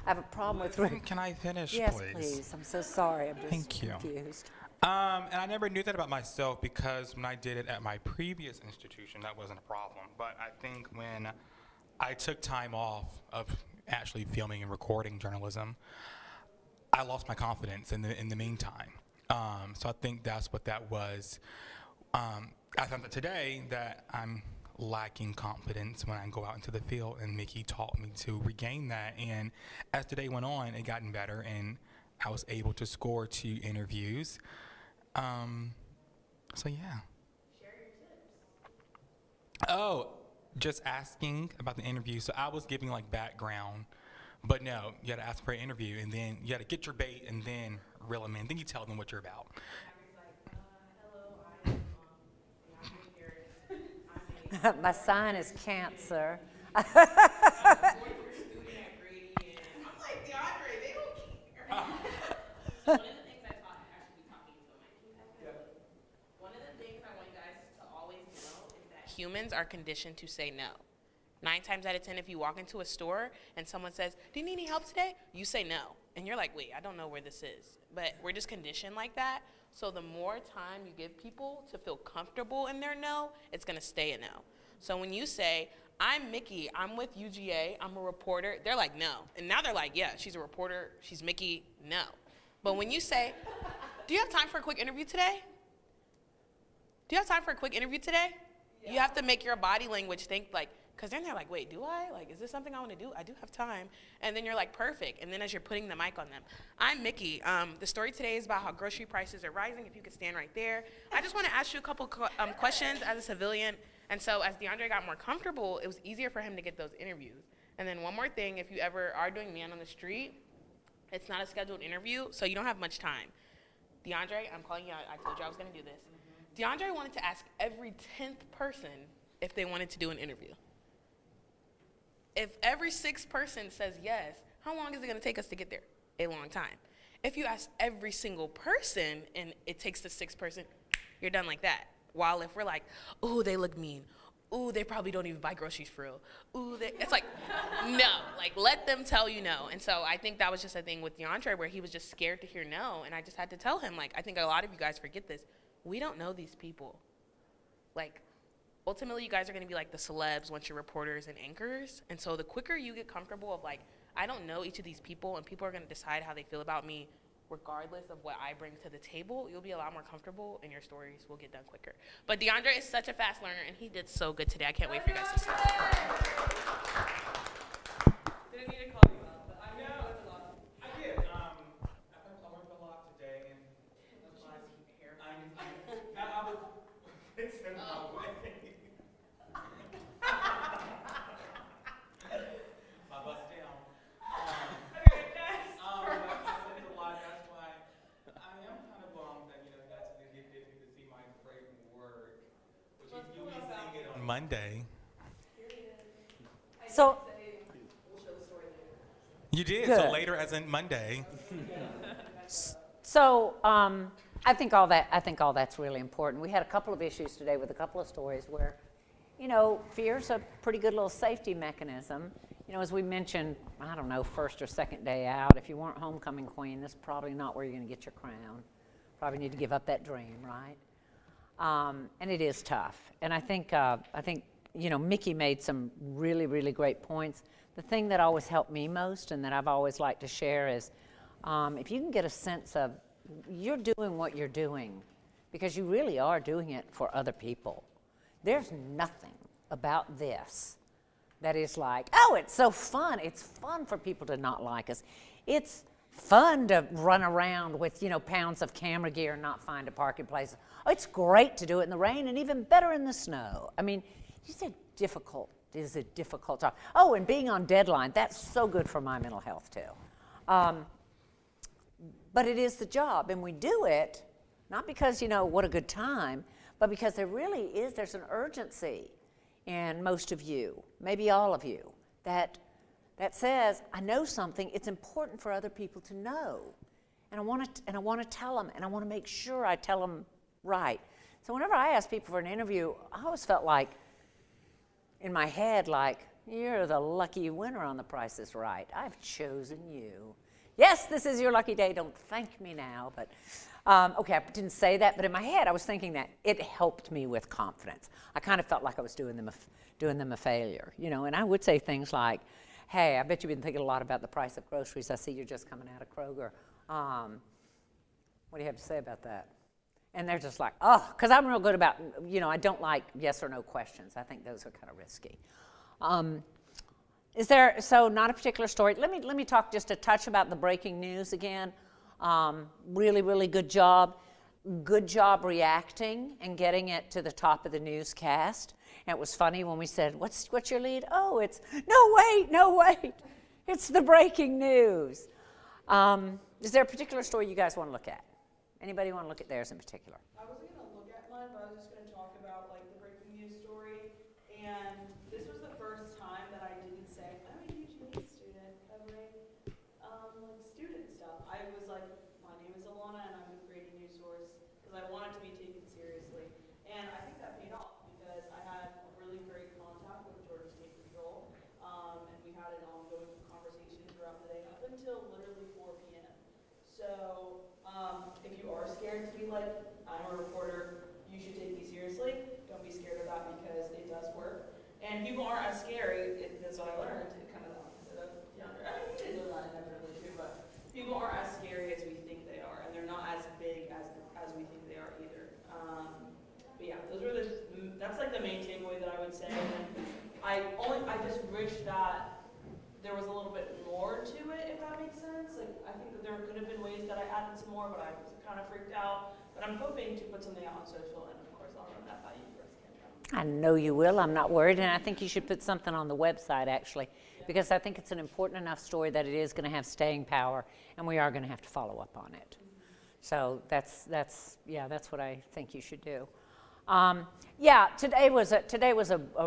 have a problem with. Can I finish, yes, please? Yes, please. I'm so sorry. I'm just Thank you. confused. And I never knew that about myself because when I did it at my previous institution, that wasn't a problem. But I think when I took time off of actually filming and recording journalism, I lost my confidence in the meantime. So I think that's what that was. I found that today that I'm lacking confidence when I go out into the field, and Mickey taught me to regain that. And as the day went on, it gotten better, and I was able to score 2 interviews. So yeah. Share your tips. Oh, just asking about the interview. So I was giving like background, but no, you got to ask for an interview, and then you got to get your bait, and then reel them in. Then you tell them what you're about. My sign is Cancer. I'm like, DeAndre, they don't care. One of the things I taught, actually talking to one of the things I want you guys to always know is that humans are conditioned to say no. 9 times out of 10, if you walk into a store and someone says, "Do you need any help today?" you say no. And you're like, wait, I don't know where this is. But we're just conditioned like that. So the more time you give people to feel comfortable in their no, it's going to stay a no. So when you say, "I'm Mickey, I'm with UGA, I'm a reporter," they're like, no. And now they're like, yeah, she's a reporter, she's Mickey, no. But when you say, "Do you have time for a quick interview today?" Do you have time for a quick interview today? Yeah. You have to make your body language think like, because then they're like, wait, do I? Like, is this something I want to do? I do have time. And then you're like, perfect. And then as you're putting the mic on them, "I'm Mickey. The story today is about how grocery prices are rising. If you could stand right there. I just want to ask you a couple questions as a civilian." And so as DeAndre got more comfortable, it was easier for him to get those interviews. And then one more thing, if you ever are doing man on the street, it's not a scheduled interview, so you don't have much time. DeAndre, I'm calling you out. I told you I was going to do this. DeAndre wanted to ask every 10th person if they wanted to do an interview. If every 6th person says yes, how long is it going to take us to get there? A long time. If you ask every single person and it takes the 6th person, you're done like that. While if we're like, "Ooh, they look mean. Ooh, they probably don't even buy groceries for real. Ooh, it's like, no. Like, let them tell you no." And so I think that was just a thing with DeAndre where he was just scared to hear no. And I just had to tell him, like, I think a lot of you guys forget this. We don't know these people. Like, ultimately, you guys are going to be like the celebs once you're reporters and anchors. And so the quicker you get comfortable of like, I don't know each of these people, and people are going to decide how they feel about me regardless of what I bring to the table, you'll be a lot more comfortable and your stories will get done quicker. But DeAndre is such a fast learner, and he did so good today. I can't wait for you guys to see it. Didn't need to call you out, but I know it's a lot. I did. I learned a lot today, and that's why I was fixing my way. My bus down. Monday. So you did. Good. So later, as in Monday. So I think all that's really important. We had a couple of issues today with a couple of stories where, fear's a pretty good little safety mechanism. As we mentioned, I don't know, first or second day out, if you weren't homecoming queen, that's probably not where you're going to get your crown. Probably need to give up that dream, right? And it is tough. And I think, you know, Mickey made some really, really great points. The thing that always helped me most and that I've always liked to share is if you can get a sense of you're doing what you're doing because you really are doing it for other people. There's nothing about this that is like, oh, it's so fun. It's fun for people to not like us. It's fun to run around with, you know, pounds of camera gear and not find a parking place. Oh, it's great to do it in the rain and even better in the snow. I mean, it's a difficult job. Oh, and being on deadline, that's so good for my mental health too. But it is the job, and we do it not because, you know, what a good time, but because there's an urgency in most of you, maybe all of you, that says, I know something, it's important for other people to know. And I want to tell them, and I want to make sure I tell them right. So whenever I ask people for an interview, I always felt like, in my head, like, you're the lucky winner on The Price is Right. I've chosen you. Yes, this is your lucky day. Don't thank me now. But, okay, I didn't say that, but in my head, I was thinking that. It helped me with confidence. I kind of felt like I was doing them a failure, you know, and I would say things like, hey, I bet you've been thinking a lot about the price of groceries. I see you're just coming out of Kroger. What do you have to say about that? And they're just like, oh, because I'm real good about, you know, I don't like yes or no questions. I think those are kind of risky. So not a particular story. Let me talk just a touch about the breaking news again. Really, really good job. Good job reacting and getting it to the top of the newscast. And it was funny when we said, what's your lead? Oh, it's, no, wait. It's the breaking news. Is there a particular story you guys want to look at? Anybody want to look at theirs in particular? I wasn't going to look at mine, but I was just going to talk about like the breaking news story. And this was the first time that I didn't say, I'm a huge news student covering like student stuff. I was like, my name is Alana and I'm with Grady Newsource because I wanted to be taken seriously. And I think that paid off because I had a really great contact with Georgia State Patrol. And we had an ongoing conversation throughout the day up until literally 4 p.m. So if you are scared to be like, I'm a reporter, you should take me seriously, don't be scared of that because it does work. And people aren't as scary, that's what I learned, kind of the opposite of younger. I mean, you did learn that inevitably too, but people aren't as scary as we think they are, and they're not as big as we think they are either. But yeah, that's like the main takeaway that I would say. And I just wish that there was a little bit more to it, if that makes sense. Like, I think that there could have been ways that I added some more, but I was kind of freaked out. But I'm hoping to put something out on social, and of course I'll run that by you first. I know you will. I'm not worried. And I think you should put something on the website, actually, because I think it's an important enough story that it is going to have staying power, and we are going to have to follow up on it. So that's what I think you should do. Today was a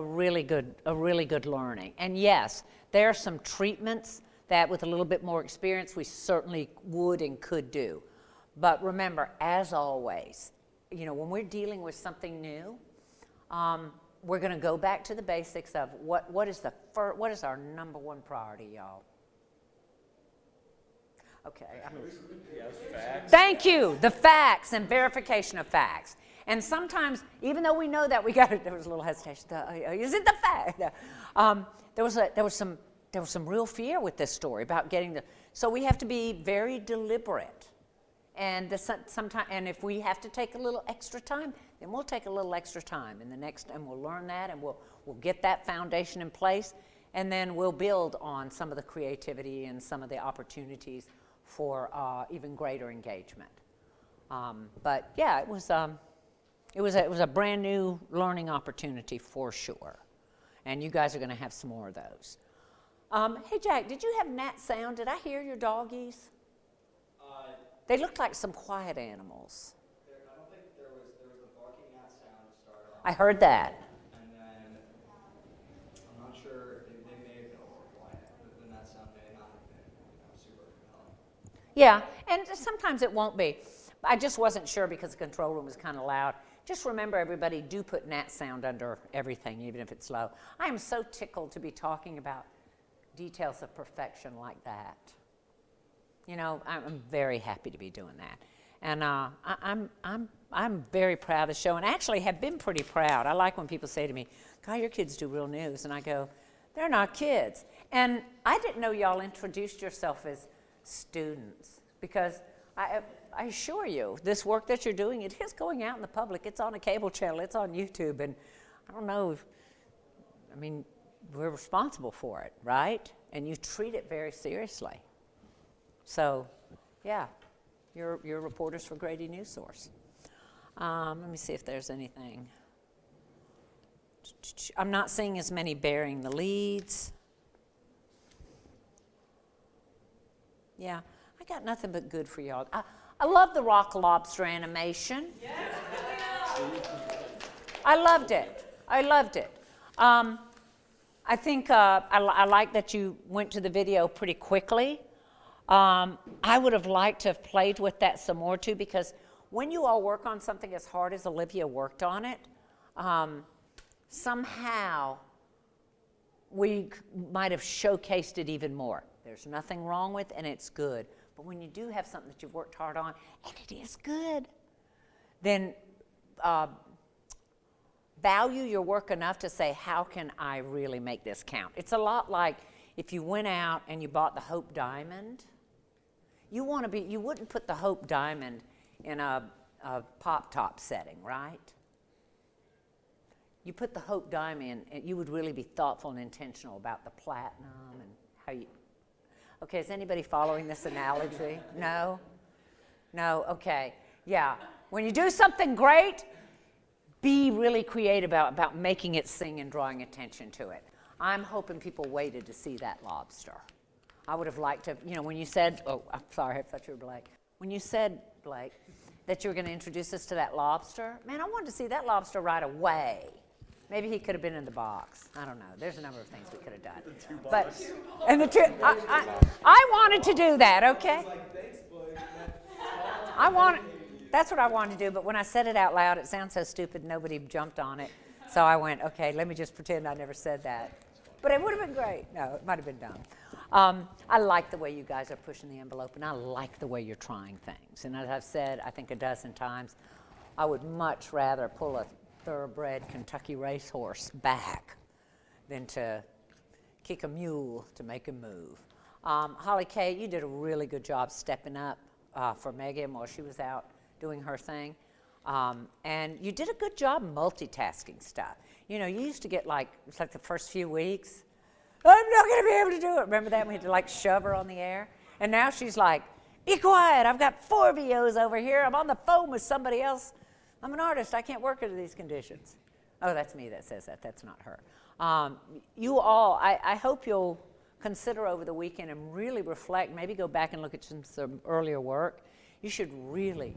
really good learning. And yes, there are some treatments that with a little bit more experience we certainly would and could do. But remember, as always, you know, when we're dealing with something new, we're going to go back to the basics of what is our number one priority, y'all. Okay. Facts. Thank you. The facts and verification of facts. And sometimes, even though we know that, there was a little hesitation. Is it the fact? There was some real fear with this story about getting so we have to be very deliberate. And and if we have to take a little extra time, then we'll take a little extra time and we'll learn that, and we'll get that foundation in place, and then we'll build on some of the creativity and some of the opportunities for even greater engagement. But yeah, it was a brand new learning opportunity for sure, and you guys are going to have some more of those. Hey Jack, did you have gnat sound? Did I hear your doggies? They looked like some quiet animals. I don't think there was the barking gnat sound to start off. I heard that. And then I'm not sure, they may have been over quiet. The gnat sound may not have been super compelling. Yeah, and sometimes it won't be. I just wasn't sure because the control room was kind of loud. Just remember, everybody, do put gnat sound under everything, even if it's low. I am so tickled to be talking about details of perfection like that. You know, I'm very happy to be doing that. And I'm very proud of the show, and actually have been pretty proud. I like when people say to me, God, your kids do real news. And I go, they're not kids. And I didn't know y'all introduced yourself as students, because I assure you, this work that you're doing, it is going out in the public. It's on a cable channel. It's on YouTube. And I don't know, I mean, we're responsible for it, right? And you treat it very seriously. So, yeah, you're reporters for Grady Newsource. Let me see if there's anything. I'm not seeing as many bearing the leads. Yeah, I got nothing but good for y'all. I love the rock lobster animation. Yes, I loved it. I loved it. I think I like that you went to the video pretty quickly. I would have liked to have played with that some more too, because when you all work on something as hard as Olivia worked on it, somehow we might have showcased it even more. There's nothing wrong with it, and it's good. But when you do have something that you've worked hard on, and it is good, then value your work enough to say, how can I really make this count? It's a lot like if you went out and you bought the Hope Diamond. You wouldn't put the Hope Diamond in a pop-top setting, right? You put the Hope Diamond in, you would really be thoughtful and intentional about the platinum and how you... Okay, is anybody following this analogy? No? No? Okay. Yeah. When you do something great, be really creative about making it sing and drawing attention to it. I'm hoping people waited to see that lobster. I would have liked to, you know, when you said, oh, I'm sorry, I thought you were Blake. When you said, Blake, that you were going to introduce us to that lobster, man, I wanted to see that lobster right away. Maybe he could have been in the box. I don't know. There's a number of things we could have done. But, and the two, I wanted to do that, okay? That's what I wanted to do, but when I said it out loud, it sounds so stupid, nobody jumped on it. So I went, okay, let me just pretend I never said that. But it would have been great. No, it might have been dumb. I like the way you guys are pushing the envelope, and I like the way you're trying things. And as I've said, I think a dozen times, I would much rather pull a thoroughbred Kentucky racehorse back than to kick a mule to make him move. Holly Kay, you did a really good job stepping up for Megan while she was out doing her thing. And you did a good job multitasking stuff. You know, you used to get like, it's like the first few weeks, I'm not going to be able to do it. Remember that? We had to like shove her on the air. And now she's like, be quiet. I've got 4 VOs over here. I'm on the phone with somebody else. I'm an artist. I can't work under these conditions. Oh, that's me that says that. That's not her. You all, I hope you'll consider over the weekend and really reflect, maybe go back and look at some earlier work. You should really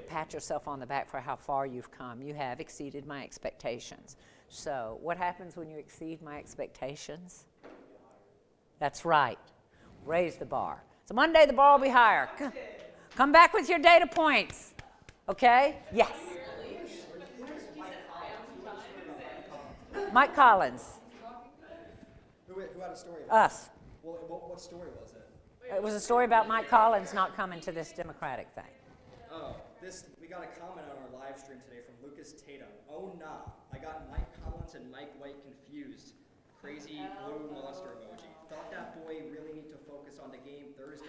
pat yourself on the back for how far you've come. You have exceeded my expectations. So what happens when you exceed my expectations? That's right. Raise the bar. So Monday the bar will be higher. Come back with your data points. Okay? Yes. Mike Collins. Who had a story? Us. Well, what story was it? It was a story about Mike Collins not coming to this Democratic thing. Oh, we got a comment on our live stream today from Lucas Tatum. Oh nah, I got Mike Collins and Mike White confused. Crazy blue monster emoji. Thought that boy really need to focus on the game Thursday.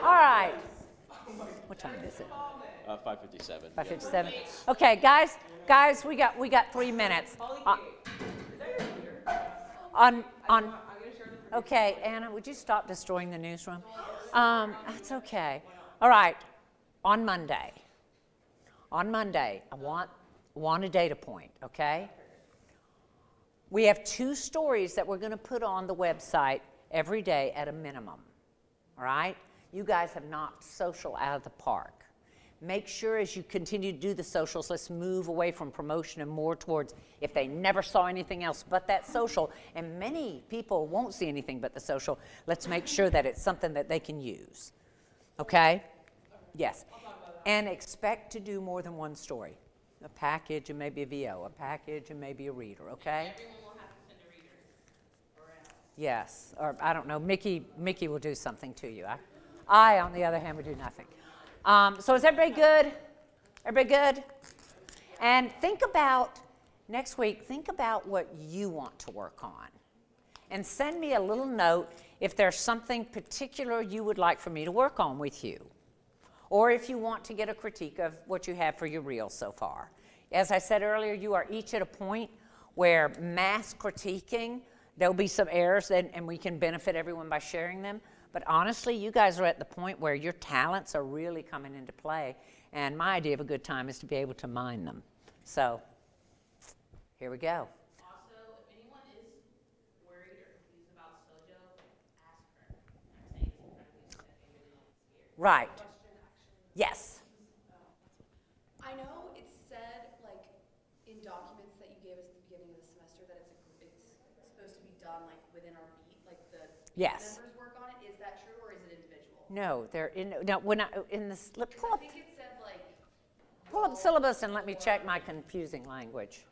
All right. What time is it? 5:57. 5:57. Okay, guys, we got 3 minutes. Okay, Anna, would you stop destroying the newsroom? That's okay. All right, on Monday, I want a data point, okay? We have 2 stories that we're going to put on the website every day at a minimum, all right? You guys have knocked social out of the park. Make sure as you continue to do the socials, let's move away from promotion and more towards if they never saw anything else but that social, and many people won't see anything but the social, let's make sure that it's something that they can use. Okay? Yes. And expect to do more than one story. A package and maybe a VO, a package and maybe a reader, okay? Everyone will have to send a reader Yes, or I don't know, Mickey will do something to you. I on the other hand, would do nothing. So is everybody good? Everybody good? And think about, next week, think about what you want to work on. And send me a little note if there's something particular you would like for me to work on with you. Or if you want to get a critique of what you have for your reel so far. As I said earlier, you are each at a point where mass critiquing, there'll be some errors and we can benefit everyone by sharing them. But honestly, you guys are at the point where your talents are really coming into play. And my idea of a good time is to be able to mine them. So, here we go. Also, if anyone is worried or confused about Sojo, ask her. I'm saying this because they really don't be scared. Right. Yes. I know it said, like, in documents that you gave us at the beginning of the semester that it's supposed to be done, like, within our beat, like the Yes. members work on it. Is that true, or is it individual? No, they're in. No, when in the slip. I think it said, like, Pull up the syllabus and let me check my confusing language.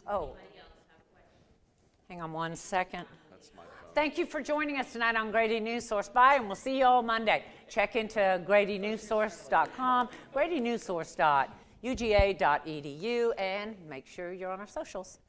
Oh. Hang on one second. Thank you for joining us tonight on Grady Newsource. Bye, and we'll see you all Monday. Check into GradyNewsource.com, GradyNewsource.uga.edu, and make sure you're on our socials.